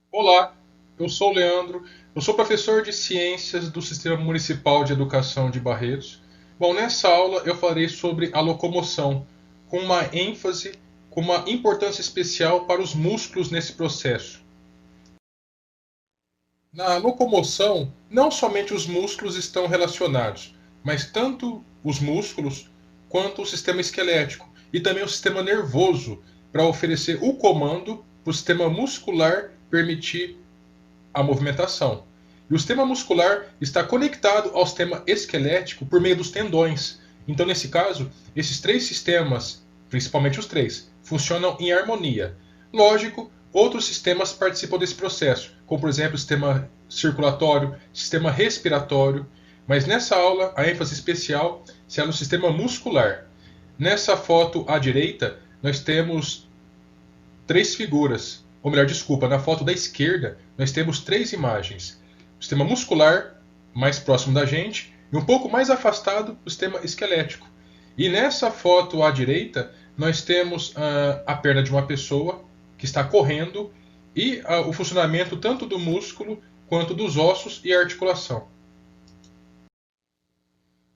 Olá, eu sou o Leandro, eu sou professor de Ciências do Sistema Municipal de Educação de Barretos. Bom, nessa aula eu falarei sobre a locomoção, com uma ênfase, com uma importância especial para os músculos nesse processo. Na locomoção, não somente os músculos estão relacionados, mas tanto os músculos quanto o sistema esquelético e também o sistema nervoso, para oferecer o comando para o sistema muscular permitir a movimentação. E o sistema muscular está conectado ao sistema esquelético por meio dos tendões. Então, nesse caso, esses três sistemas, principalmente os três, funcionam em harmonia. Lógico, outros sistemas participam desse processo, como por exemplo o sistema circulatório, sistema respiratório, mas nessa aula a ênfase especial será no sistema muscular. Nessa foto à direita, nós temos três figuras, ou melhor, desculpa, na foto da esquerda nós temos três imagens. O sistema muscular, mais próximo da gente, e um pouco mais afastado, o sistema esquelético. E nessa foto à direita, nós temos a perna de uma pessoa que está correndo e o funcionamento tanto do músculo quanto dos ossos e a articulação.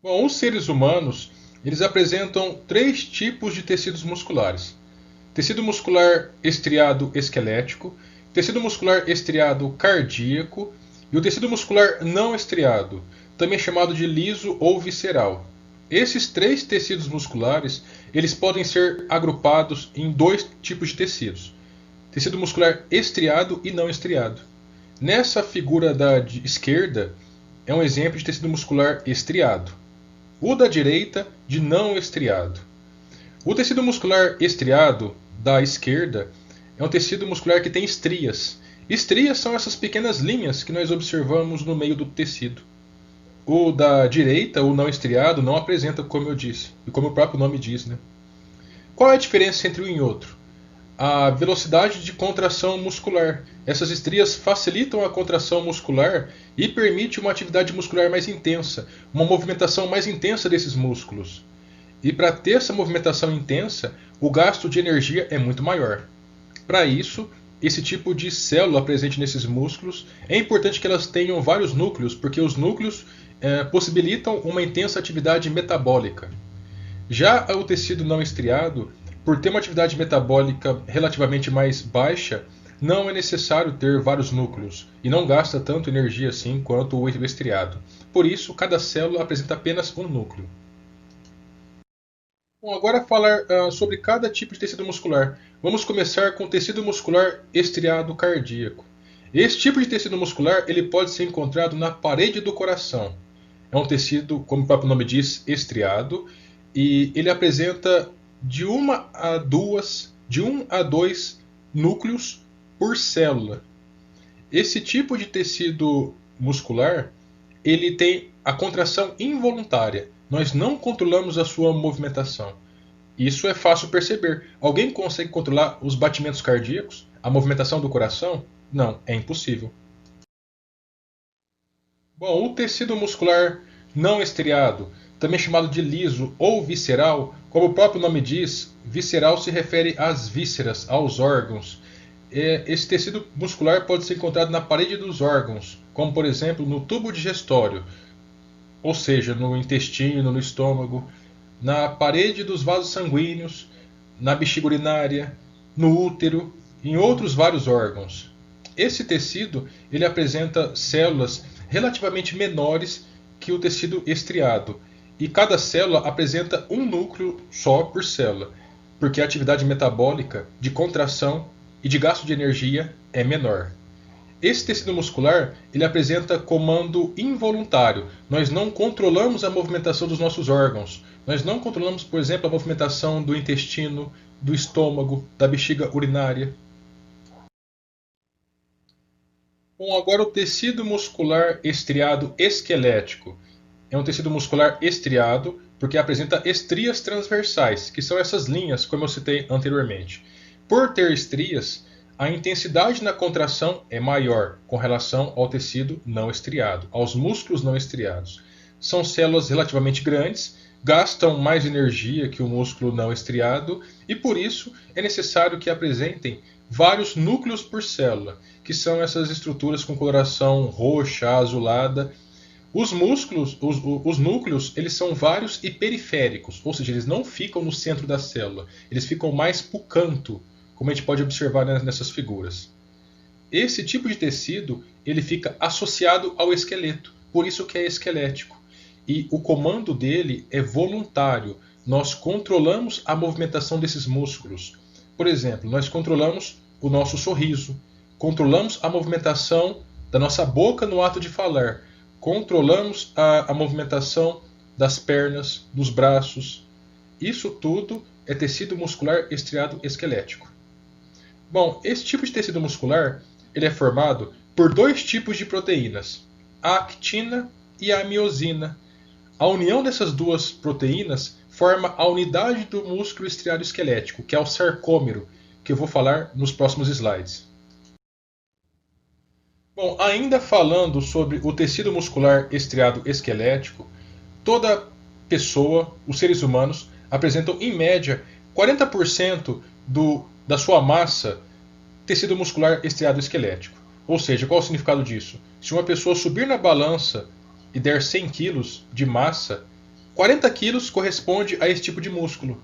Bom, os seres humanos, eles apresentam três tipos de tecidos musculares. Tecido muscular estriado esquelético, tecido muscular estriado cardíaco e o tecido muscular não estriado, também chamado de liso ou visceral. Esses três tecidos musculares, eles podem ser agrupados em dois tipos de tecidos: tecido muscular estriado e não estriado. Nessa figura da esquerda é um exemplo de tecido muscular estriado. O da direita de não estriado. O tecido muscular estriado da esquerda é um tecido muscular que tem estrias. Estrias são essas pequenas linhas que nós observamos no meio do tecido. O da direita, o não estriado, não apresenta, como eu disse, e como o próprio nome diz, né? Qual é a diferença entre um e outro? A velocidade de contração muscular. Essas estrias facilitam a contração muscular e permitem uma atividade muscular mais intensa, uma movimentação mais intensa desses músculos. E para ter essa movimentação intensa, o gasto de energia é muito maior. Para isso, esse tipo de célula presente nesses músculos, é importante que elas tenham vários núcleos, porque os núcleos possibilitam uma intensa atividade metabólica. Já o tecido não estriado, por ter uma atividade metabólica relativamente mais baixa, não é necessário ter vários núcleos e não gasta tanto energia assim quanto o estriado. Por isso, cada célula apresenta apenas um núcleo. Bom, agora falar sobre cada tipo de tecido muscular. Vamos começar com o tecido muscular estriado cardíaco. Esse tipo de tecido muscular ele pode ser encontrado na parede do coração. É um tecido, como o próprio nome diz, estriado, e ele apresenta de um a dois núcleos por célula. Esse tipo de tecido muscular, ele tem a contração involuntária. Nós não controlamos a sua movimentação. Isso é fácil perceber. Alguém consegue controlar os batimentos cardíacos? A movimentação do coração? Não, é impossível. Bom, o tecido muscular não estriado, também chamado de liso ou visceral, como o próprio nome diz, visceral se refere às vísceras, aos órgãos. Esse tecido muscular pode ser encontrado na parede dos órgãos, como por exemplo no tubo digestório, ou seja, no intestino, no estômago, na parede dos vasos sanguíneos, na bexiga urinária, no útero e em outros vários órgãos. Esse tecido ele apresenta células relativamente menores que o tecido estriado, e cada célula apresenta um núcleo só por célula, porque a atividade metabólica de contração e de gasto de energia é menor. Esse tecido muscular ele apresenta comando involuntário. Nós não controlamos a movimentação dos nossos órgãos. Nós não controlamos, por exemplo, a movimentação do intestino, do estômago, da bexiga urinária. Bom, agora o tecido muscular estriado esquelético. É um tecido muscular estriado porque apresenta estrias transversais, que são essas linhas, como eu citei anteriormente. Por ter estrias, a intensidade na contração é maior com relação ao tecido não estriado, aos músculos não estriados. São células relativamente grandes, gastam mais energia que o músculo não estriado e por isso é necessário que apresentem vários núcleos por célula, que são essas estruturas com coloração roxa, azulada. Os músculos, os núcleos, eles são vários e periféricos, ou seja, eles não ficam no centro da célula, eles ficam mais para o canto, como a gente pode observar nessas figuras. Esse tipo de tecido ele fica associado ao esqueleto, por isso que é esquelético. E o comando dele é voluntário. Nós controlamos a movimentação desses músculos. Por exemplo, nós controlamos o nosso sorriso, controlamos a movimentação da nossa boca no ato de falar, controlamos a movimentação das pernas, dos braços. Isso tudo é tecido muscular estriado esquelético. Bom, esse tipo de tecido muscular ele é formado por dois tipos de proteínas, a actina e a miosina. A união dessas duas proteínas forma a unidade do músculo estriado esquelético, que é o sarcômero, que eu vou falar nos próximos slides. Bom, ainda falando sobre o tecido muscular estriado esquelético, toda pessoa, os seres humanos, apresentam em média 40% da sua massa tecido muscular estriado esquelético. Ou seja, qual é o significado disso? Se uma pessoa subir na balança e der 100 kg de massa, 40 kg corresponde a esse tipo de músculo.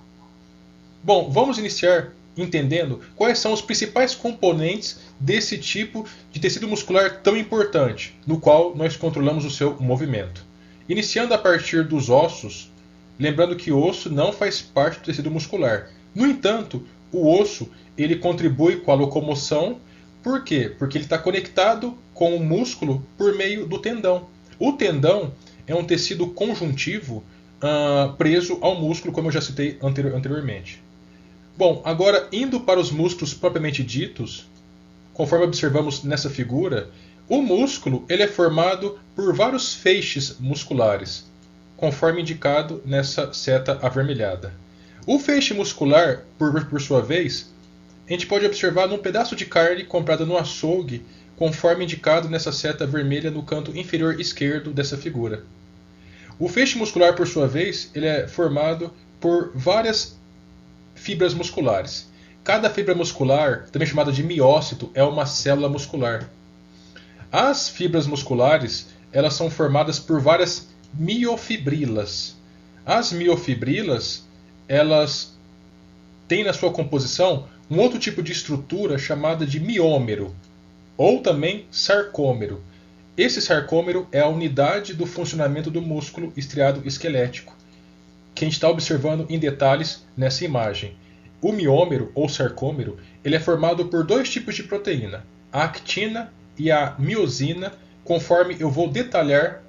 Bom, vamos iniciar entendendo quais são os principais componentes desse tipo de tecido muscular tão importante, no qual nós controlamos o seu movimento. Iniciando a partir dos ossos, lembrando que o osso não faz parte do tecido muscular. No entanto, o osso ele contribui com a locomoção. Por quê? Porque ele está conectado com o músculo por meio do tendão. O tendão é um tecido conjuntivo preso ao músculo, como eu já citei anteriormente. Bom, agora indo para os músculos propriamente ditos, conforme observamos nessa figura, o músculo ele é formado por vários feixes musculares, conforme indicado nessa seta avermelhada. O feixe muscular, por sua vez, a gente pode observar num pedaço de carne comprada no açougue, conforme indicado nessa seta vermelha no canto inferior esquerdo dessa figura. O feixe muscular, por sua vez, ele é formado por várias fibras musculares. Cada fibra muscular, também chamada de miócito, é uma célula muscular. As fibras musculares elas são formadas por várias miofibrilas. As miofibrilas elas têm na sua composição um outro tipo de estrutura chamada de miômero, ou também sarcômero. Esse sarcômero é a unidade do funcionamento do músculo estriado esquelético, que a gente está observando em detalhes nessa imagem. O miômero ou sarcômero ele é formado por dois tipos de proteína, a actina e a miosina, conforme eu vou detalhar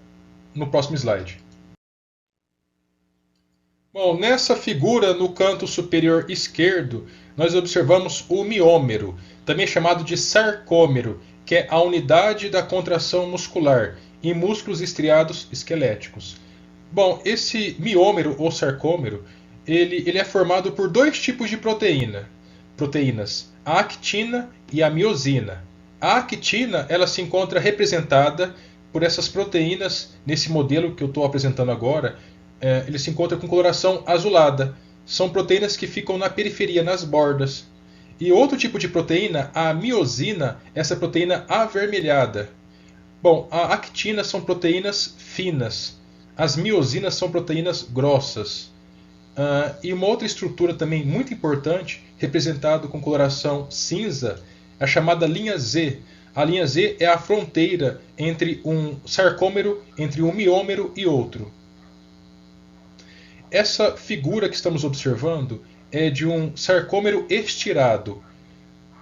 no próximo slide. Bom, nessa figura no canto superior esquerdo, nós observamos o miômero, também chamado de sarcômero, que é a unidade da contração muscular em músculos estriados esqueléticos. Bom, esse miômero ou sarcômero, ele é formado por dois tipos de proteínas, a actina e a miosina. A actina ela se encontra representada por essas proteínas nesse modelo que eu estou apresentando agora. Ele se encontra com coloração azulada. São proteínas que ficam na periferia, nas bordas. E outro tipo de proteína, a miosina, essa proteína avermelhada. Bom, a actina são proteínas finas. As miosinas são proteínas grossas. E uma outra estrutura também muito importante, representada com coloração cinza, é a chamada linha Z. A linha Z é a fronteira entre um sarcômero, entre um miômero e outro. Essa figura que estamos observando é de um sarcômero estirado.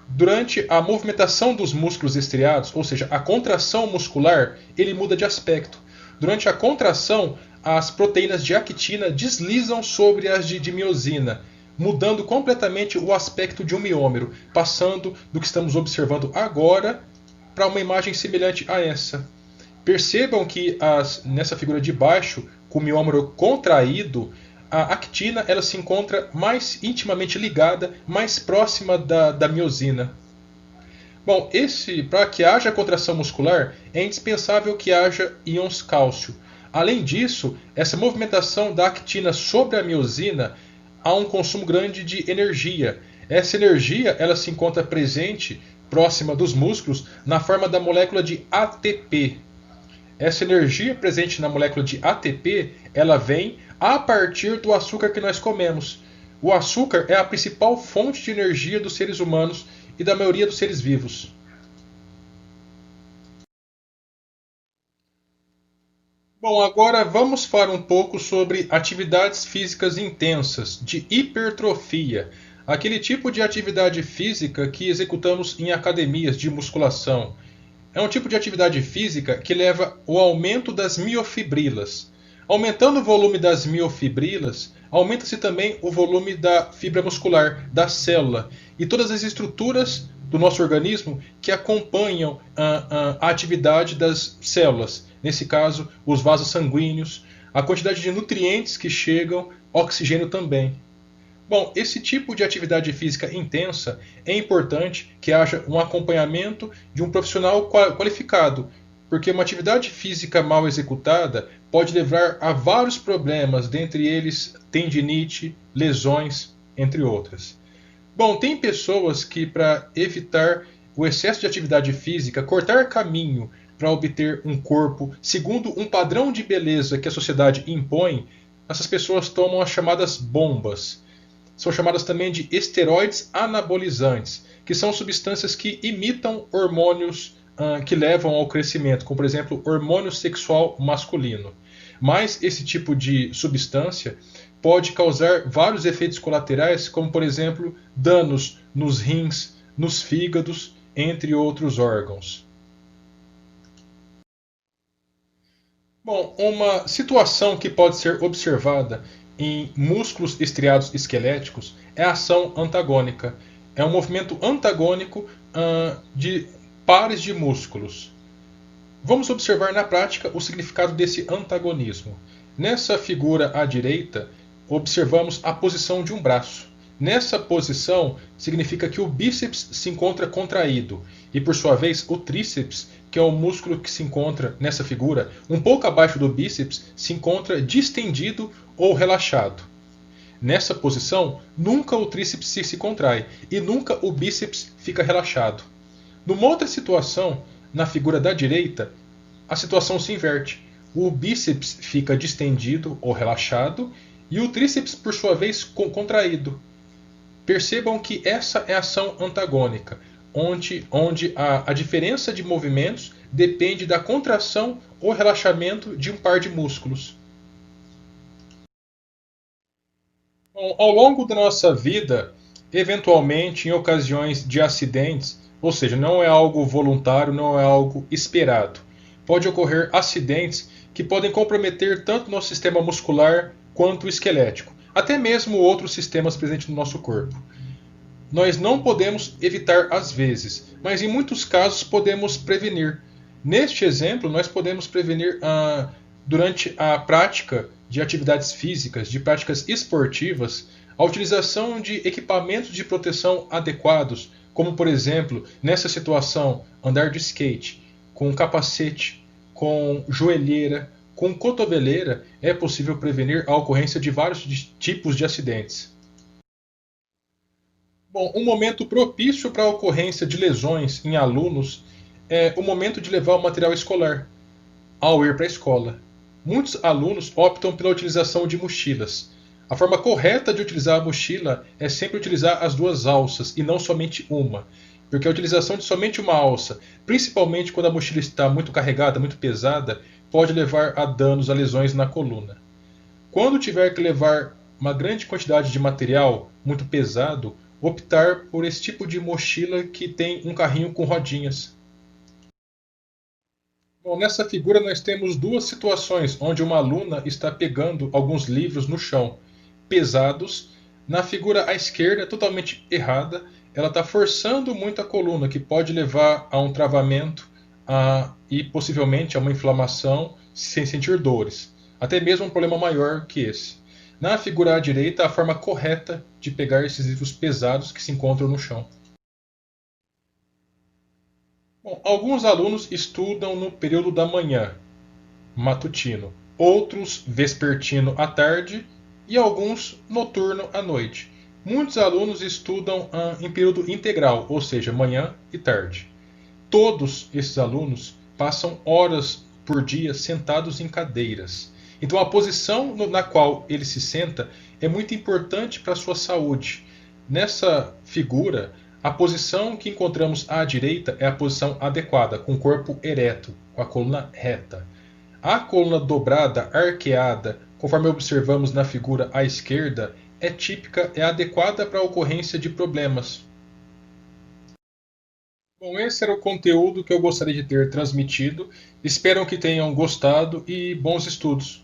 Durante a movimentação dos músculos estriados, ou seja, a contração muscular, ele muda de aspecto. Durante a contração, as proteínas de actina deslizam sobre as de miosina, mudando completamente o aspecto de um miômero, passando do que estamos observando agora para uma imagem semelhante a essa. Percebam que nessa figura de baixo, com o miômero contraído, a actina ela se encontra mais intimamente ligada, mais próxima da miosina. Bom, para que haja contração muscular, é indispensável que haja íons cálcio. Além disso, essa movimentação da actina sobre a miosina há um consumo grande de energia. Essa energia ela se encontra presente próxima dos músculos na forma da molécula de ATP. Essa energia presente na molécula de ATP, ela vem a partir do açúcar que nós comemos. O açúcar é a principal fonte de energia dos seres humanos e da maioria dos seres vivos. Bom, agora vamos falar um pouco sobre atividades físicas intensas, de hipertrofia, aquele tipo de atividade física que executamos em academias de musculação. É um tipo de atividade física que leva ao aumento das miofibrilas. Aumentando o volume das miofibrilas, aumenta-se também o volume da fibra muscular, da célula e todas as estruturas do nosso organismo que acompanham a atividade das células. Nesse caso, os vasos sanguíneos, a quantidade de nutrientes que chegam, oxigênio também. Bom, esse tipo de atividade física intensa é importante que haja um acompanhamento de um profissional qualificado, porque uma atividade física mal executada pode levar a vários problemas, dentre eles tendinite, lesões, entre outras. Bom, tem pessoas que, para evitar o excesso de atividade física, cortar caminho para obter um corpo segundo um padrão de beleza que a sociedade impõe, essas pessoas tomam as chamadas bombas. São chamadas também de esteroides anabolizantes, que são substâncias que imitam hormônios que levam ao crescimento, como por exemplo hormônio sexual masculino. Mas esse tipo de substância pode causar vários efeitos colaterais, como por exemplo danos nos rins, nos fígados, entre outros órgãos. Bom, uma situação que pode ser observada em músculos estriados esqueléticos é a ação antagônica. É um movimento antagônico de pares de músculos. Vamos observar na prática o significado desse antagonismo. Nessa figura à direita, observamos a posição de um braço. Nessa posição, significa que o bíceps se encontra contraído e, por sua vez, o tríceps, que é o músculo que se encontra nessa figura, um pouco abaixo do bíceps, se encontra distendido ou relaxado. Nessa posição, nunca o tríceps se contrai e nunca o bíceps fica relaxado. Numa outra situação, na figura da direita, a situação se inverte. O bíceps fica distendido ou relaxado e o tríceps, por sua vez, contraído. Percebam que essa é a ação antagônica, onde a diferença de movimentos depende da contração ou relaxamento de um par de músculos. Bom, ao longo da nossa vida, eventualmente em ocasiões de acidentes, ou seja, não é algo voluntário, não é algo esperado, pode ocorrer acidentes que podem comprometer tanto o nosso sistema muscular quanto o esquelético, até mesmo outros sistemas presentes no nosso corpo. Nós não podemos evitar às vezes, mas em muitos casos podemos prevenir. Neste exemplo, nós podemos prevenir durante a prática de atividades físicas, de práticas esportivas, a utilização de equipamentos de proteção adequados, como por exemplo, nessa situação, andar de skate, com capacete, com joelheira, com cotoveleira, é possível prevenir a ocorrência de vários tipos de acidentes. Bom, um momento propício para a ocorrência de lesões em alunos é o momento de levar o material escolar, ao ir para a escola. Muitos alunos optam pela utilização de mochilas. A forma correta de utilizar a mochila é sempre utilizar as duas alças e não somente uma, porque a utilização de somente uma alça, principalmente quando a mochila está muito carregada, muito pesada, pode levar a danos, a lesões na coluna. Quando tiver que levar uma grande quantidade de material muito pesado, optar por esse tipo de mochila que tem um carrinho com rodinhas. Bom, nessa figura nós temos duas situações onde uma aluna está pegando alguns livros no chão, pesados. Na figura à esquerda, totalmente errada, ela está forçando muito a coluna, que pode levar a um travamento e possivelmente a uma inflamação sem sentir dores. Até mesmo um problema maior que esse. Na figura à direita, a forma correta de pegar esses livros pesados que se encontram no chão. Bom, alguns alunos estudam no período da manhã, matutino. outros vespertino à tarde e alguns noturno à noite. Muitos alunos estudam em período integral, ou seja, manhã e tarde. Todos esses alunos passam horas por dia sentados em cadeiras. Então, a posição na qual ele se senta é muito importante para a sua saúde. Nessa figura, a posição que encontramos à direita é a posição adequada, com o corpo ereto, com a coluna reta. A coluna dobrada, arqueada, conforme observamos na figura à esquerda, é típica, é adequada para a ocorrência de problemas. Bom, esse era o conteúdo que eu gostaria de ter transmitido. Espero que tenham gostado e bons estudos.